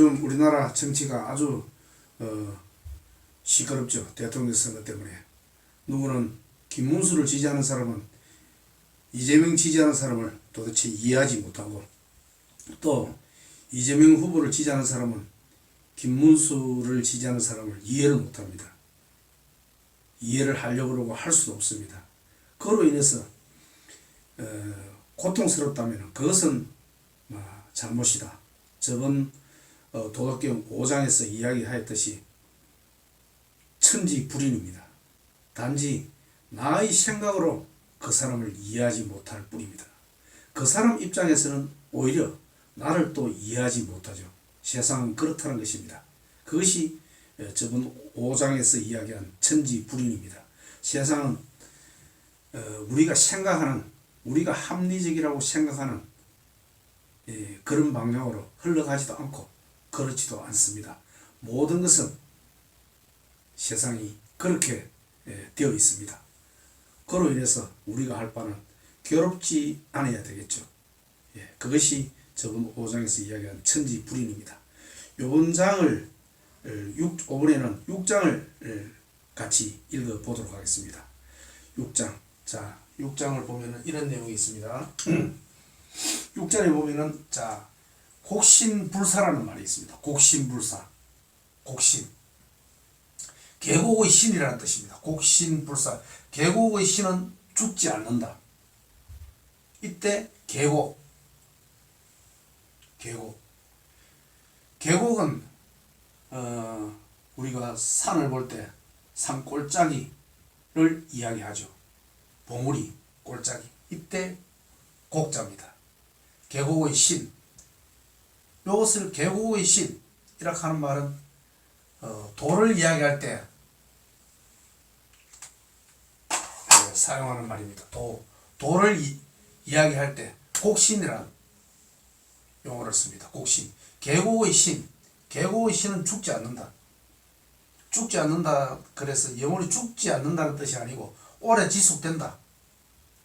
요즘 우리나라 정치가 아주 시끄럽죠. 대통령 선거 때문에. 누구는 김문수를 지지하는 사람은 이재명 지지하는 사람을 도대체 이해하지 못하고, 또 이재명 후보를 지지하는 사람은 김문수를 지지하는 사람을 이해를 못합니다. 이해를 하려고 그러고 할 수도 없습니다. 그로 인해서 고통스럽다면 그것은 잘못이다. 저번 도덕경 5장에서 이야기하였듯이 천지불인입니다. 단지 나의 생각으로 그 사람을 이해하지 못할 뿐입니다. 그 사람 입장에서는 오히려 나를 또 이해하지 못하죠. 세상은 그렇다는 것입니다. 그것이 저번 5장에서 이야기한 천지불인입니다. 세상은 우리가 생각하는, 우리가 합리적이라고 생각하는 그런 방향으로 흘러가지도 않고 그렇지도 않습니다. 모든 것은 세상이 그렇게 되어 있습니다. 그로 인해서 우리가 할 바는 괴롭지 않아야 되겠죠. 그것이 저번 5장에서 이야기한 천지불인입니다. 요번 장을 이번에는 6장을 같이 읽어보도록 하겠습니다. 6장. 자, 6장을 보면은 이런 내용이 있습니다. 6장에 보면은, 자, 곡신불사라는 말이 있습니다. 곡신불사. 곡신. 계곡의 신이라는 뜻입니다. 곡신불사. 계곡의 신은 죽지 않는다. 이때 계곡. 계곡은 우리가 산을 볼 때 산 골짜기를 이야기하죠. 봉우리, 골짜기. 이때 곡자입니다. 계곡의 신. 이것을 계곡의 신이라고 하는 말은 돌을 이야기할 때 사용하는 말입니다. 돌을 이야기할 때 곡신이라는 용어를 씁니다. 곡신. 계곡의 신. 계곡의 신은 죽지 않는다. 죽지 않는다. 그래서 영원히 죽지 않는다는 뜻이 아니고 오래 지속된다.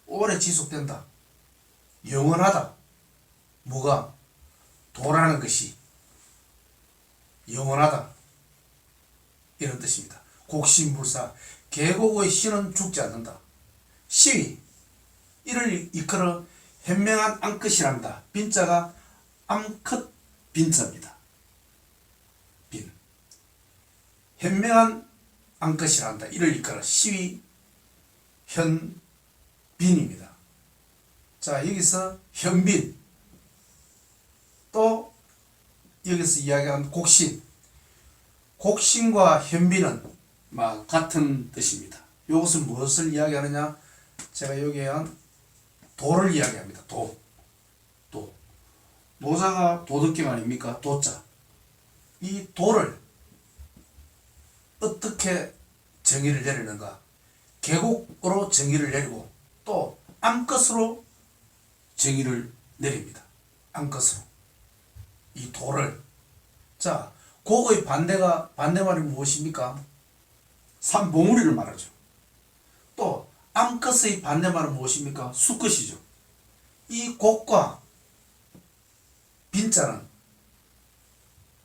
오래 지속된다. 영원하다. 뭐가? 도라는 것이 영원하다. 이런 뜻입니다. 곡신불사. 계곡의 신은 죽지 않는다. 시위. 이를 이끌어 현명한 암컷이란다. 빈자가 암컷 빈자입니다. 빈. 현명한 암컷이란다. 이를 이끌어 시위 현빈입니다. 자, 여기서 현빈. 또 여기서 이야기한 곡신. 곡신과 현빈은 같은 뜻입니다. 이것은 무엇을 이야기하느냐? 제가 여기에 한 도를 이야기합니다. 도. 도자가 도덕경 아닙니까? 도자. 이 도를 어떻게 정의를 내리는가? 계곡으로 정의를 내리고 또 암컷으로 정의를 내립니다. 암컷으로. 이 도를. 자, 곡의 반대말이 무엇입니까? 산봉우리를 말하죠. 또 암컷의 반대말은 무엇입니까? 수컷이죠. 이 곡과 빈자는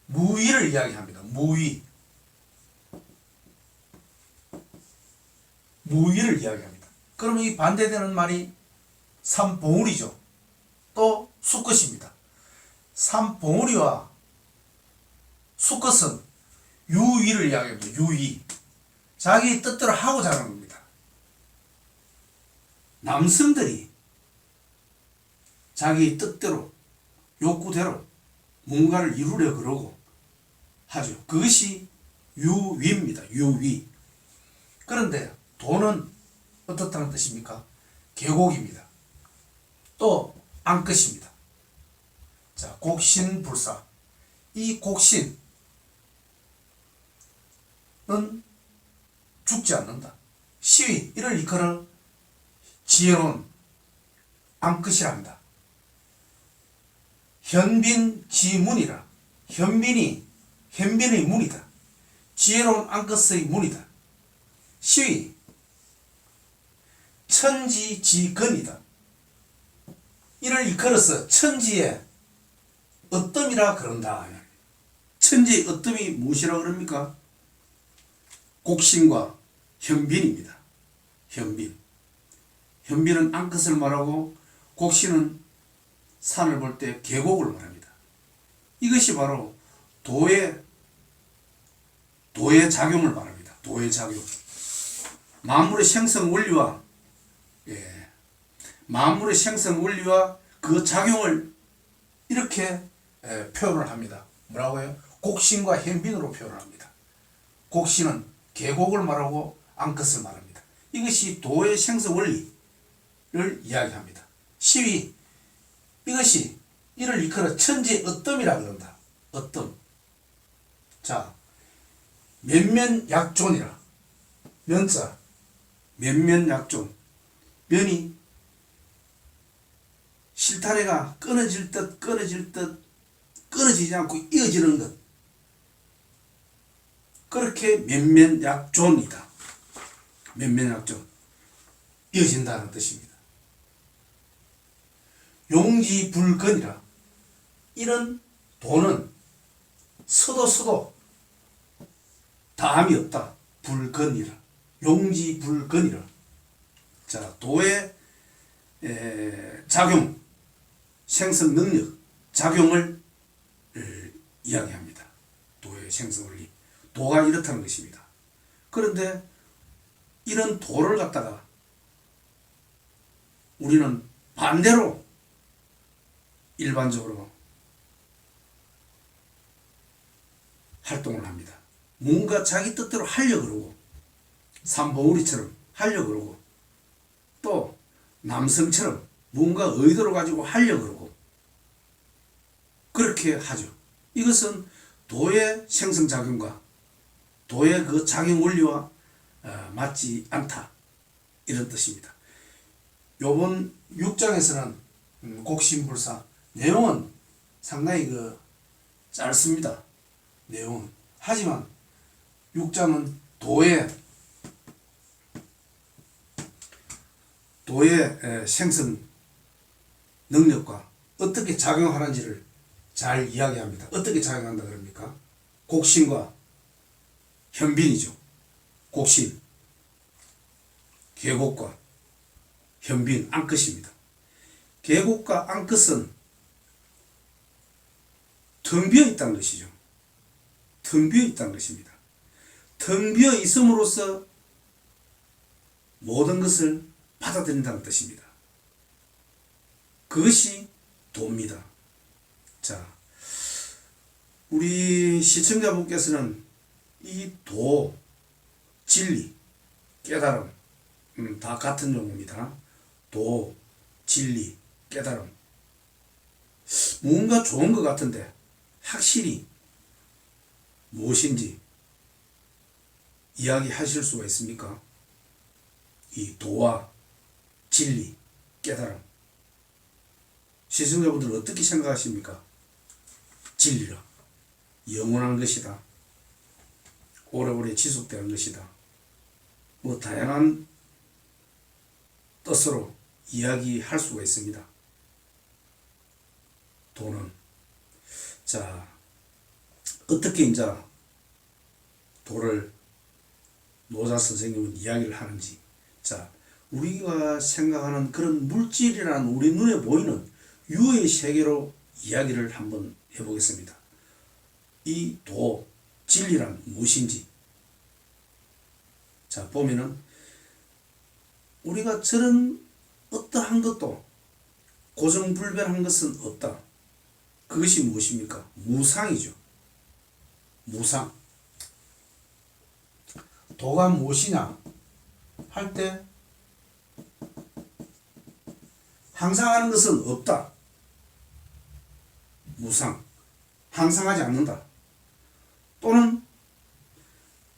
무위를 이야기합니다. 무위를 이야기합니다. 그러면 이 반대되는 말이 산봉우리죠. 또 수컷입니다. 산봉우리와 수컷은 유위를 이야기합니다. 유위. 자기 뜻대로 하고자 하는 겁니다. 남성들이 자기 뜻대로 욕구대로 뭔가를 이루려 그러고 하죠. 그것이 유위입니다. 유위. 그런데 도는 어떻다는 뜻입니까? 계곡입니다. 또 암컷입니다. 자, 곡신불사. 이 곡신은 죽지 않는다. 시위. 이를 이끌어 지혜로운 암컷이랍니다. 현빈지문이라. 현빈의 문이다. 지혜로운 암컷의 문이다. 시위. 천지지근이다. 이를 이끌어서 천지의 어뜸이라 그런다. 천지의 어뜸이 무엇이라고 그럽니까? 곡신과 현빈입니다. 현빈. 현빈은 암컷을 말하고 곡신은 산을 볼 때 계곡을 말합니다. 이것이 바로 도의 작용을 말합니다. 도의 작용. 만물의 생성 원리와 만물의 생성 원리와 그 작용을 이렇게 표현을 합니다. 뭐라고요? 곡신과 현빈으로 표현을 합니다. 곡신은 계곡을 말하고 암컷을 말합니다. 이것이 도의 생성 원리를 이야기합니다. 시위, 이것이 이를 일컬어 천지의 어뜸이라 그런다. 어뜸. 자, 면면약존이라. 면자, 면면약존. 면이 실타래가 끊어질 듯 끊어지지 않고 이어지는 것. 그렇게 면면약존이다. 면면약존. 이어진다는 뜻입니다. 용지불건이라. 이런 도는 서도 다함이 없다. 불건이라. 용지불건이라. 자, 도의 작용, 생성 능력, 작용을 이야기합니다. 도의 생성 원리. 도가 이렇다는 것입니다. 그런데 이런 도를 갖다가 우리는 반대로 일반적으로 활동을 합니다. 뭔가 자기 뜻대로 하려고 그러고, 삼봉우리처럼 하려고 그러고, 또 남성처럼 뭔가 의도를 가지고 하려고 그러고, 그렇게 하죠. 이것은 도의 생성작용과 도의 그 작용 원리와 맞지 않다. 이런 뜻입니다. 요번 6장에서는 곡신불사 내용은 상당히 짧습니다. 내용은. 하지만 6장은 도의 생성 능력과 어떻게 작용하는지를 잘 이야기합니다. 어떻게 작용한다 그럽니까? 곡신과 현빈이죠. 곡신, 계곡과 현빈, 암컷입니다. 계곡과 암컷은 텅 비어 있다는 것이죠. 텅 비어 있다는 것입니다. 텅 비어 있음으로써 모든 것을 받아들인다는 뜻입니다. 그것이 도입니다. 자, 우리 시청자분께서는 이 도, 진리, 깨달음, 다 같은 용어입니다. 도, 진리, 깨달음. 뭔가 좋은 것 같은데 확실히 무엇인지 이야기하실 수가 있습니까? 이 도와 진리, 깨달음. 시청자분들은 어떻게 생각하십니까? 진리라. 영원한 것이다. 오래오래 지속되는 것이다. 뭐 다양한 뜻으로 이야기할 수가 있습니다. 도는. 자, 어떻게 이제 도를 노자 선생님은 이야기를 하는지. 자, 우리가 생각하는 그런 물질이라는 우리 눈에 보이는 유의 세계로 이야기를 한번 해보겠습니다. 이 도, 진리란 무엇인지. 자, 보면은 우리가 저런 어떠한 것도 고정불변한 것은 없다. 그것이 무엇입니까? 무상이죠. 무상. 도가 무엇이냐 할 때 항상 하는 것은 없다. 무상. 항상 하지 않는다. 또는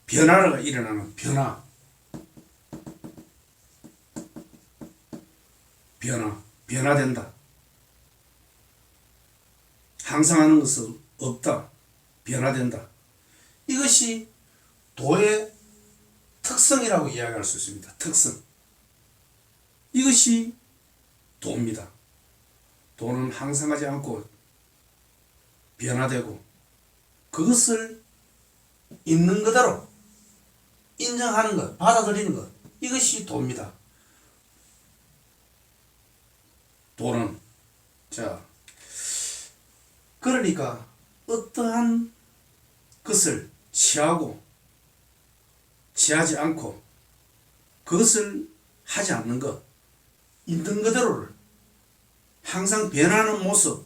변화가 일어나는 변화. 변화된다. 항상 하는 것은 없다. 변화된다. 이것이 도의 특성이라고 이야기할 수 있습니다. 특성. 이것이 도입니다. 도는 항상 하지 않고 변화되고 그것을 있는 그대로 인정하는 것, 받아들이는 것, 이것이 도입니다. 도는. 자, 그러니까 어떠한 것을 취하고 취하지 않고 그것을 하지 않는 것, 있는 그대로를 항상 변하는 모습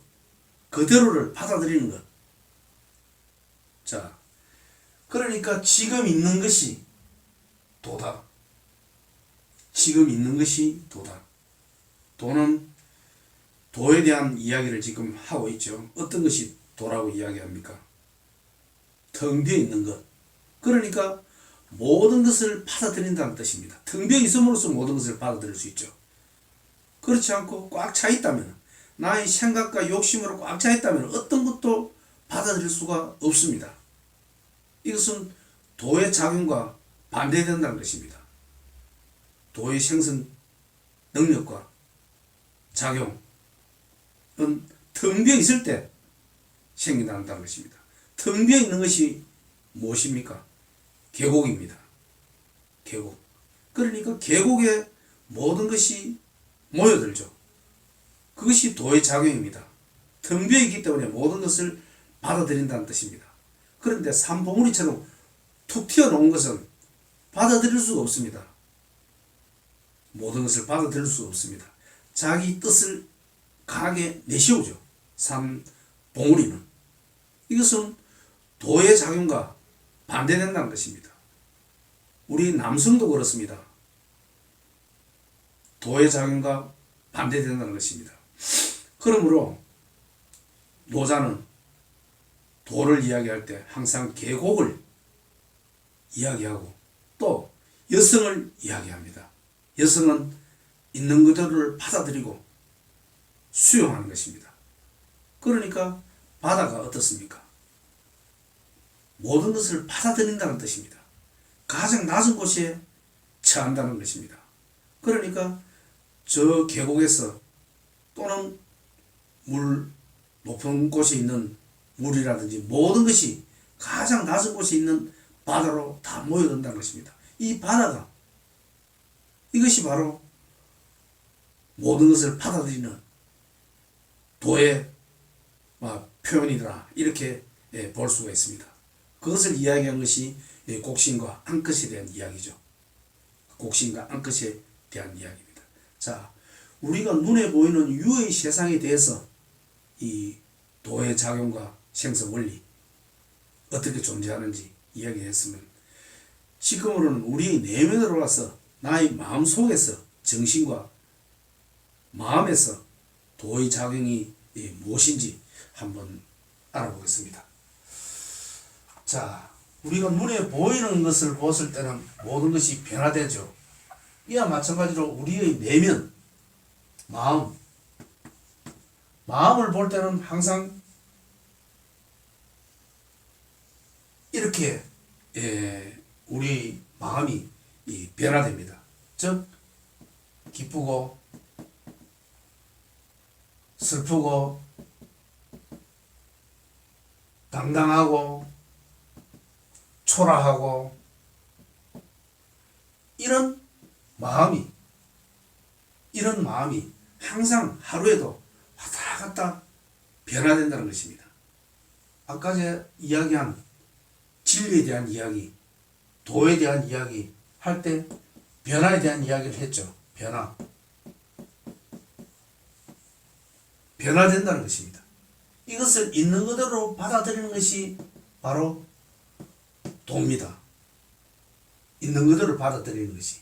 그대로를 받아들이는 것. 자, 그러니까 지금 있는 것이 도다. 지금 있는 것이 도다. 도는 도에 대한 이야기를 지금 하고 있죠. 어떤 것이 도라고 이야기합니까? 텅 비어 있는 것. 그러니까 모든 것을 받아들인다는 뜻입니다. 텅 비어 있음으로써 모든 것을 받아들일 수 있죠. 그렇지 않고 꽉 차 있다면, 나의 생각과 욕심으로 꽉 차 있다면 어떤 것도 받아들일 수가 없습니다. 이것은 도의 작용과 반대된다는 것입니다. 도의 생성 능력과 작용은 텅 비어 있을 때 생긴다는 것입니다. 텅 비어 있는 것이 무엇입니까? 계곡입니다. 계곡. 그러니까 계곡에 모든 것이 모여들죠. 그것이 도의 작용입니다. 텅 비어 있기 때문에 모든 것을 받아들인다는 뜻입니다. 그런데 산봉우리처럼 툭 튀어나온 것은 받아들일 수가 없습니다. 모든 것을 받아들일 수가 없습니다. 자기 뜻을 강하게 내세우죠. 산봉우리는. 이것은 도의 작용과 반대된다는 것입니다. 우리 남성도 그렇습니다. 도의 작용과 반대된다는 것입니다. 그러므로 노자는 도를 이야기할 때 항상 계곡을 이야기하고 또 여성을 이야기합니다. 여성은 있는 그대로를 받아들이고 수용하는 것입니다. 그러니까 바다가 어떻습니까? 모든 것을 받아들인다는 뜻입니다. 가장 낮은 곳에 처한다는 것입니다. 그러니까 저 계곡에서 또는 물 높은 곳에 있는 물이라든지 모든 것이 가장 낮은 곳에 있는 바다로 다 모여든다는 것입니다. 이 바다가 이것이 바로 모든 것을 받아들이는 도의 표현이더라 이렇게 볼 수가 있습니다. 그것을 이야기한 것이 곡신과 암컷에 대한 이야기죠. 곡신과 암컷에 대한 이야기입니다. 자, 우리가 눈에 보이는 유의 세상에 대해서 이 도의 작용과 생성 원리 어떻게 존재하는지 이야기했으면, 지금으로는 우리 내면으로 와서 나의 마음속에서 정신과 마음에서 도의 작용이 무엇인지 한번 알아보겠습니다. 자, 우리가 눈에 보이는 것을 보았을 때는 모든 것이 변화되죠. 이와 마찬가지로 우리의 내면, 마음을 볼 때는 항상 이렇게 우리 마음이 변화됩니다. 즉 기쁘고 슬프고 당당하고 초라하고 이런 마음이 항상 하루에도 왔다 갔다 변화된다는 것입니다. 아까 제가 이야기한 진리에 대한 이야기, 도에 대한 이야기 할 때 변화에 대한 이야기를 했죠. 변화된다는 것입니다. 이것을 있는 그대로 받아들이는 것이 바로 도입니다. 있는 그대로 받아들이는 것이.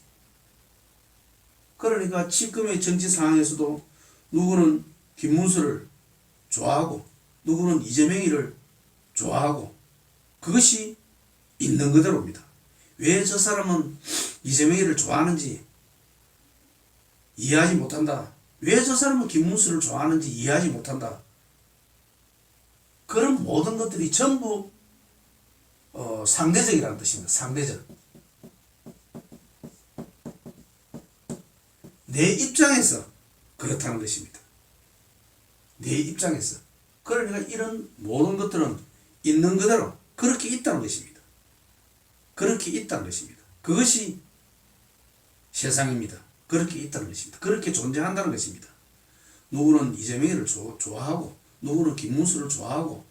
그러니까 지금의 정치 상황에서도 누구는 김문수를 좋아하고 누구는 이재명이를 좋아하고, 그것이 있는 그대로입니다. 왜 저 사람은 이재명이를 좋아하는지 이해하지 못한다. 왜 저 사람은 김문수를 좋아하는지 이해하지 못한다. 그런 모든 것들이 전부 상대적이라는 뜻입니다. 상대적. 내 입장에서 그렇다는 것입니다. 내 입장에서. 그러니까 이런 모든 것들은 있는 그대로 그렇게 있다는 것입니다. 그렇게 있다는 것입니다. 그것이 세상입니다. 그렇게 있다는 것입니다. 그렇게 존재한다는 것입니다. 누구는 이재명이를 좋아하고 누구는 김문수를 좋아하고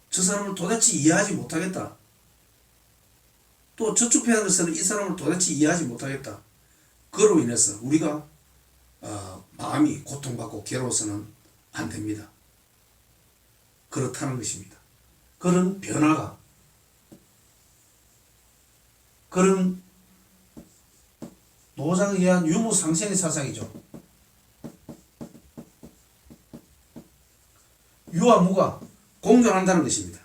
저 사람을 도대체 이해하지 못하겠다. 또 저쪽 편에서는 이 사람을 도대체 이해하지 못하겠다. 그로 인해서 우리가 마음이 고통받고 괴로워서는 안 됩니다. 그렇다는 것입니다. 그런 변화가 그런 노장에 의한 유무상생의 사상이죠. 유와 무가 공존한다는 것입니다.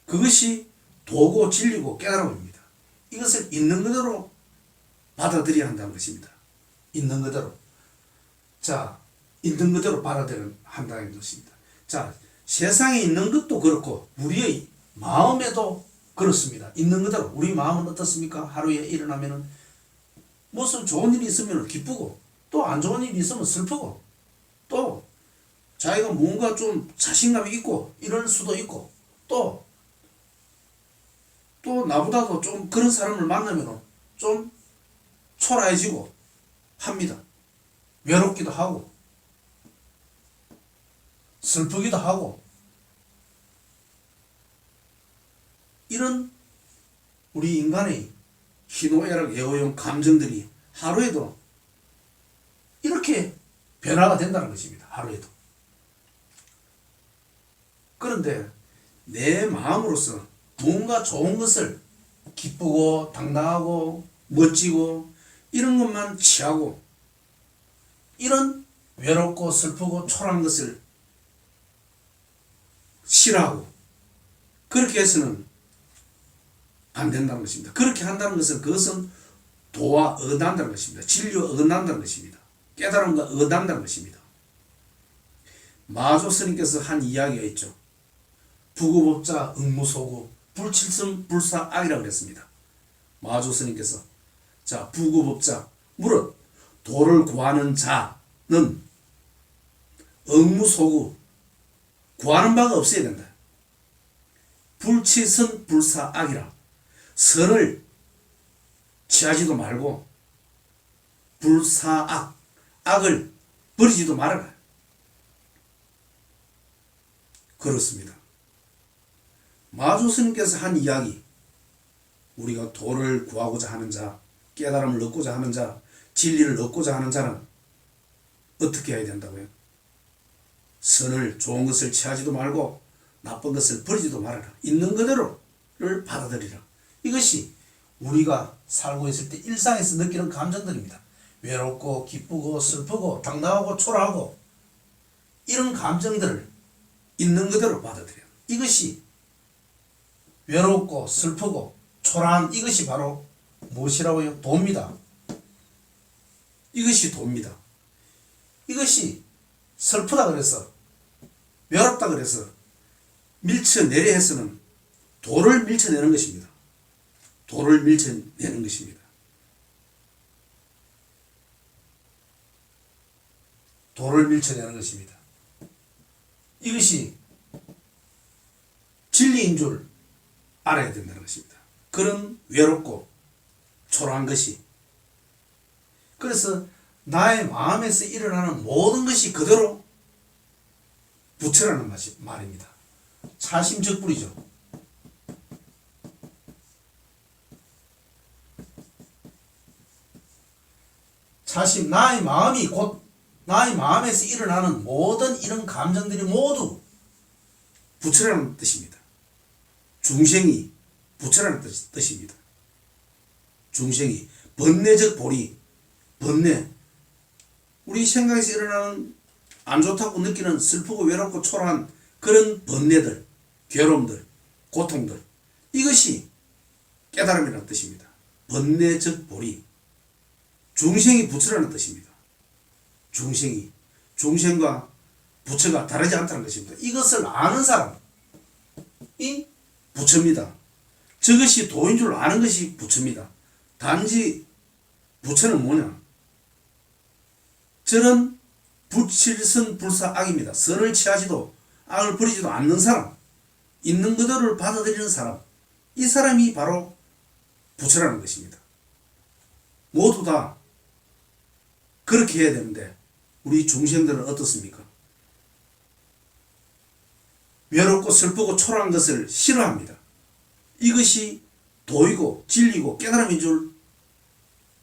그것이 도고 진리고 깨달음입니다. 이것을 있는 그대로 받아들여야 한다는 것입니다. 있는 그대로. 자, 있는 그대로 받아들여야 한다는 것입니다. 자, 세상에 있는 것도 그렇고 우리의 마음에도 그렇습니다. 있는 그대로. 우리 마음은 어떻습니까? 하루에 일어나면은 무슨 좋은 일이 있으면 기쁘고 또 안 좋은 일이 있으면 슬프고 또 자기가 뭔가 좀 자신감이 있고 이럴 수도 있고 또 나보다도 좀 그런 사람을 만나면 좀 초라해지고 합니다. 외롭기도 하고 슬프기도 하고 이런 우리 인간의 희노애락 애호용 감정들이 하루에도 이렇게 변화가 된다는 것입니다. 하루에도. 그런데 내 마음으로서 뭔가 좋은 것을 기쁘고 당당하고 멋지고 이런 것만 취하고 이런 외롭고 슬프고 초라한 것을 싫어하고 그렇게 해서는 안 된다는 것입니다. 그렇게 한다는 것은 그것은 도와 어긋난다는 것입니다. 진리와 어긋난다는 것입니다. 깨달음과 어긋난다는 것입니다. 마조 스님께서 한 이야기가 있죠. 부구법자 응무소구 불칠승 불사악이라고 그랬습니다. 마조 스님께서 자 부구법자 무릇 도를 구하는 자는 응무소구 구하는 바가 없어야 된다. 불치선 불사악이라 선을 취하지도 말고 불사악 악을 버리지도 말아라. 그렇습니다. 마조 스님께서 한 이야기 우리가 도를 구하고자 하는 자 깨달음을 얻고자 하는 자 진리를 얻고자 하는 자는 어떻게 해야 된다고요? 선을 좋은 것을 취하지도 말고 나쁜 것을 버리지도 말아라. 있는 그대로를 받아들이라. 이것이 우리가 살고 있을 때 일상에서 느끼는 감정들입니다. 외롭고 기쁘고 슬프고 당당하고 초라하고 이런 감정들을 있는 그대로 받아들여요. 이것이 외롭고 슬프고 초라한 이것이 바로 무엇이라고요? 도입니다. 이것이 도입니다. 이것이 슬프다 그래서 외롭다 그래서 밀쳐내려 해서는 도를 밀쳐내는 것입니다. 도를 밀쳐내는 것입니다. 도를 밀쳐내는 것입니다. 이것이 진리인 줄 알아야 된다는 것입니다. 그런 외롭고 초라한 것이 그래서 나의 마음에서 일어나는 모든 것이 그대로 부처라는 말입니다. 차심적불이죠. 차심 나의 마음이 곧 나의 마음에서 일어나는 모든 이런 감정들이 모두 부처라는 뜻입니다. 중생이 부처라는 뜻입니다. 중생이 번뇌적 보리 번뇌 우리 생각에서 일어나는 안 좋다고 느끼는 슬프고 외롭고 초라한 그런 번뇌들 괴로움들 고통들 이것이 깨달음이라는 뜻입니다. 번뇌적 보리 중생이 부처라는 뜻입니다. 중생과 부처가 다르지 않다는 것입니다. 이것을 아는 사람이 부처입니다. 저것이 도인 줄 아는 것이 부처입니다. 단지 부처는 뭐냐? 저는 불칠선 불사악입니다. 선을 취하지도 악을 버리지도 않는 사람 있는 그대로를 받아들이는 사람, 이 사람이 바로 부처라는 것입니다. 모두 다 그렇게 해야 되는데 우리 중생들은 어떻습니까? 외롭고 슬프고 초라한 것을 싫어합니다. 이것이 도이고 진리고 깨달음인 줄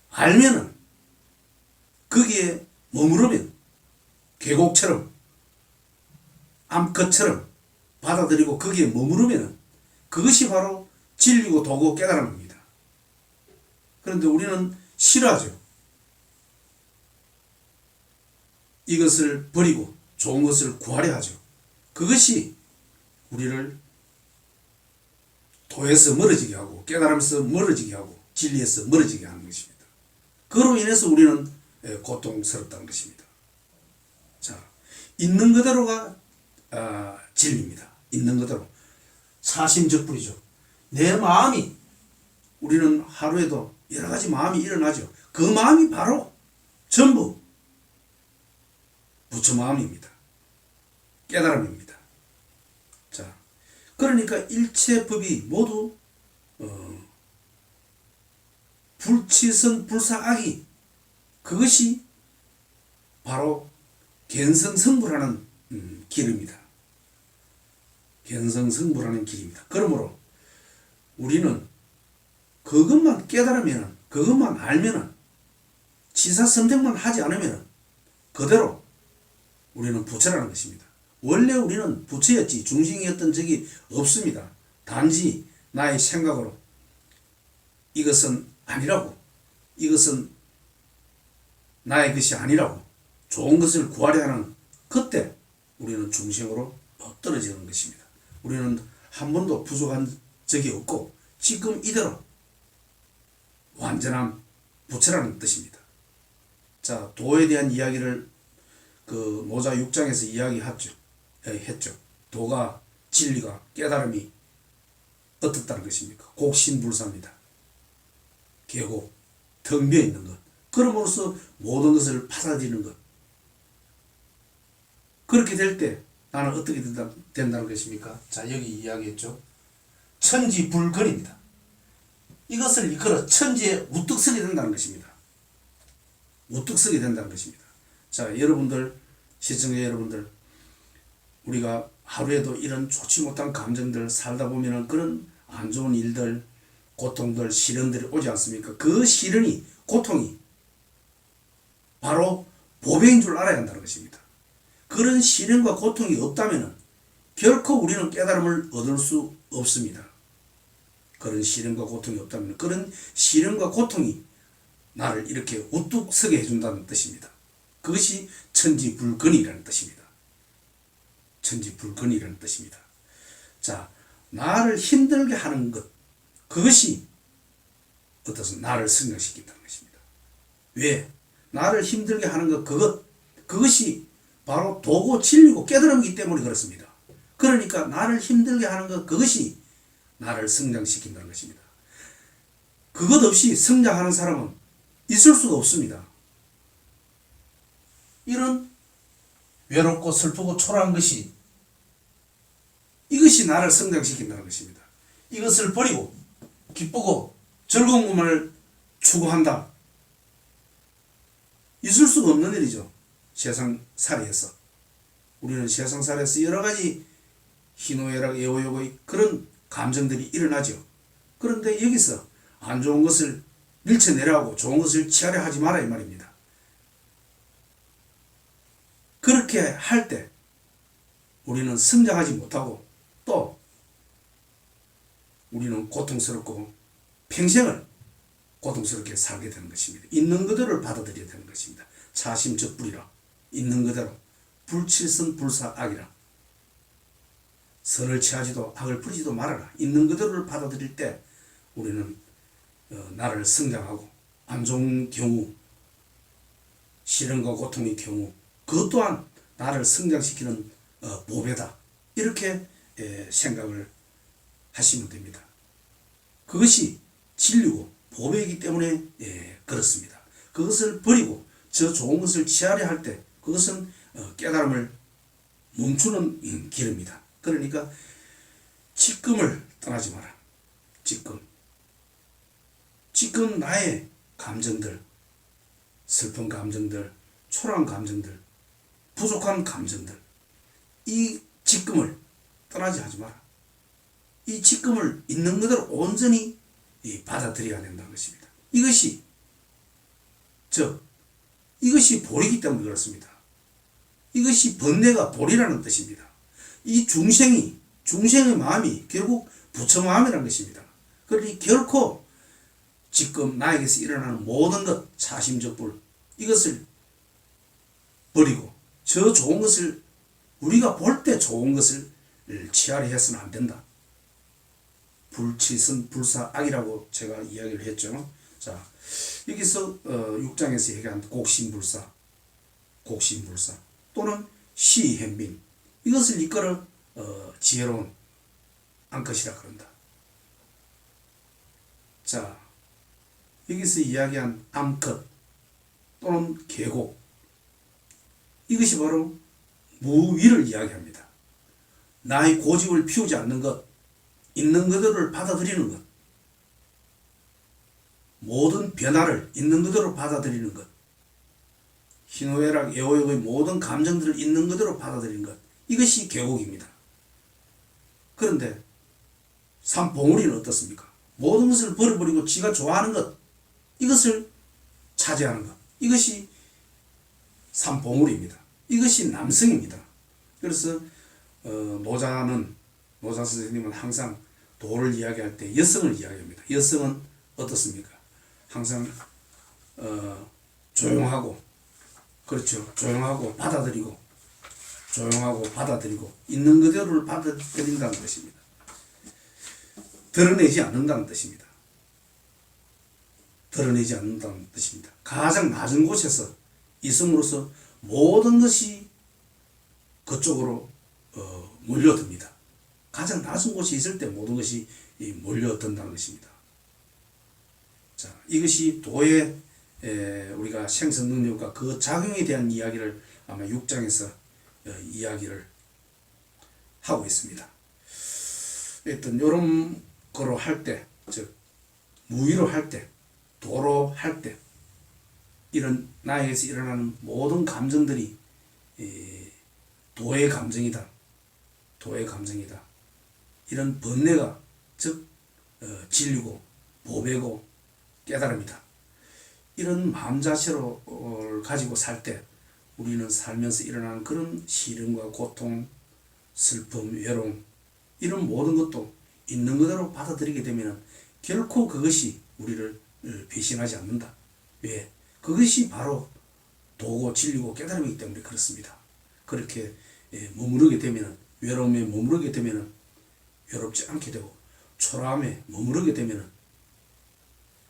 알면은 거기에 머무르면 계곡처럼 암컷처럼 받아들이고 거기에 머무르면 그것이 바로 진리고 도고 깨달음입니다. 그런데 우리는 싫어하죠. 이것을 버리고 좋은 것을 구하려 하죠. 그것이 우리를 도에서 멀어지게 하고 깨달음에서 멀어지게 하고 진리에서 멀어지게 하는 것입니다. 그로 인해서 우리는 고통스럽다는 것입니다. 자, 있는 그대로가 진리입니다. 있는 그대로. 사심적불이죠. 내 마음이, 우리는 하루에도 여러 가지 마음이 일어나죠. 그 마음이 바로 전부 부처 마음입니다. 깨달음입니다. 자, 그러니까 일체 법이 모두 불치선 불사악이, 그것이 바로 견성성불하는 길입니다. 견성성불하는 길입니다. 그러므로 우리는 그것만 깨달으면, 그것만 알면, 치사선택만 하지 않으면 그대로 우리는 부처라는 것입니다. 원래 우리는 부처였지 중생이었던 적이 없습니다. 단지 나의 생각으로 이것은 아니라고, 이것은 나의 것이 아니라고 좋은 것을 구하려 하는 그때 우리는 중생으로 떨어지는 것입니다. 우리는 한 번도 부족한 적이 없고 지금 이대로 완전한 부처라는 뜻입니다. 자, 도에 대한 이야기를 그 모자 6장에서 했죠. 도가, 진리가, 깨달음이 어떻다는 것입니까? 곡신불사입니다. 계곡, 텅 비어 있는 것. 그럼으로써 모든 것을 받아들이는 것. 그렇게 될 때 나는 어떻게 된다는 것입니까? 자, 여기 이야기했죠. 천지불건입니다. 이것을 이끌어 천지에 우뚝 서게 된다는 것입니다. 우뚝 서게 된다는 것입니다. 자, 여러분들, 시청자 여러분들, 우리가 하루에도 이런 좋지 못한 감정들 살다 보면은 그런 안 좋은 일들, 고통들, 시련들이 오지 않습니까? 그 시련이, 고통이 바로 보배인 줄 알아야 한다는 것입니다. 그런 시련과 고통이 없다면 결코 우리는 깨달음을 얻을 수 없습니다. 그런 시련과 고통이 없다면, 그런 시련과 고통이 나를 이렇게 우뚝 서게 해준다는 뜻입니다. 그것이 천지불건이라는 뜻입니다. 천지불건이라는 뜻입니다. 자, 나를 힘들게 하는 것, 그것이 어떻습니까? 나를 성장시킨다는 것입니다. 왜? 나를 힘들게 하는 것, 그것이 바로 도고 진리고 깨달음이기 때문에 그렇습니다. 그러니까 나를 힘들게 하는 것, 그것이 나를 성장시킨다는 것입니다. 그것 없이 성장하는 사람은 있을 수가 없습니다. 이런 외롭고 슬프고 초라한 것이, 이것이 나를 성장시킨다는 것입니다. 이것을 버리고 기쁘고 즐거운 것만을 추구한다. 있을 수가 없는 일이죠. 세상살이에서. 우리는 세상살이에서 여러 가지 희노애락, 애호요고 그런 감정들이 일어나죠. 그런데 여기서 안 좋은 것을 밀쳐내려고 좋은 것을 취하려 하지 마라 이 말입니다. 그렇게 할 때 우리는 성장하지 못하고 또 우리는 고통스럽고 평생을 고통스럽게 살게 되는 것입니다. 있는 그대로를 받아들여야 되는 것입니다. 차심적불이라, 있는 그대로, 불칠선 불사악이라. 선을 취하지도 악을 부리지도 말아라. 있는 그대로를 받아들일 때 우리는 나를 성장하고 안 좋은 경우, 시련과 고통의 경우, 그것 또한 나를 성장시키는 보배다. 이렇게 생각을 하시면 됩니다. 그것이 진리고 보배이기 때문에 그렇습니다. 그것을 버리고 저 좋은 것을 취하려 할 때 그것은 깨달음을 멈추는 길입니다. 그러니까 지금을 떠나지 마라. 지금 나의 감정들, 슬픈 감정들, 초라한 감정들, 부족한 감정들, 이 지금을 떠나지 하지 마라. 이 지금을 있는 그대로 온전히 받아들여야 된다는 것입니다. 이것이 볼이기 때문에 그렇습니다. 이것이 번뇌가 볼이라는 뜻입니다. 이 중생의 마음이 결국 부처 마음이라는 것입니다. 그러니 결코 지금 나에게서 일어나는 모든 것, 사심적불, 이것을 버리고 저 좋은 것을, 우리가 볼 때 좋은 것을 취하려 해서는 안 된다. 불치선 불사악이라고 제가 이야기를 했죠. 자, 여기서 6장에서 얘기한 곡신불사 또는 시현빈, 이것을 이끌어 지혜로운 암컷이라 그런다. 자, 여기서 이야기한 암컷 또는 계곡, 이것이 바로 무위를 이야기합니다. 나의 고집을 피우지 않는 것, 있는 그대로를 받아들이는 것, 모든 변화를 있는 그대로 받아들이는 것, 희노애락 애호욕의 모든 감정들을 있는 그대로 받아들이는 것, 이것이 계곡입니다. 그런데 삼봉우리는 어떻습니까? 모든 것을 버려버리고 지가 좋아하는 것, 이것을 차지하는 것, 이것이 삼봉우리입니다. 이것이 남성입니다. 그래서 노자 선생님은 항상 도를 이야기할 때 여성을 이야기합니다. 여성은 어떻습니까? 항상 조용하고, 그렇죠, 조용하고 받아들이고 있는 그대로를 받아들인다는 것입니다. 드러내지 않는다는 뜻입니다. 가장 낮은 곳에서 이성으로서 모든 것이 그쪽으로 몰려듭니다. 가장 낮은 곳에 있을 때 모든 것이 몰려든다는 것입니다. 자, 이것이 도의 우리가 생선 능력과 그 작용에 대한 이야기를 아마 6장에서 이야기를 하고 있습니다. 일단 이런 거로 할 때, 즉 무위로 할 때, 도로 할 때, 이런 나에게서 일어나는 모든 감정들이 도의 감정이다. 이런 번뇌가, 즉 진리고 보배고 깨달음이다. 이런 마음 자체를 가지고 살 때 우리는 살면서 일어나는 그런 시련과 고통, 슬픔, 외로움, 이런 모든 것도 있는 그대로 받아들이게 되면 결코 그것이 우리를 배신하지 않는다. 왜? 그것이 바로 도고 진리고 깨달음이기 때문에 그렇습니다. 그렇게 머무르게 되면, 외로움에 머무르게 되면 외롭지 않게 되고, 초라함에 머무르게 되면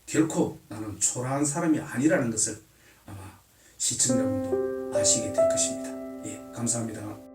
결코 나는 초라한 사람이 아니라는 것을 아마 시청자분도 아시게 될 것입니다. 예, 감사합니다.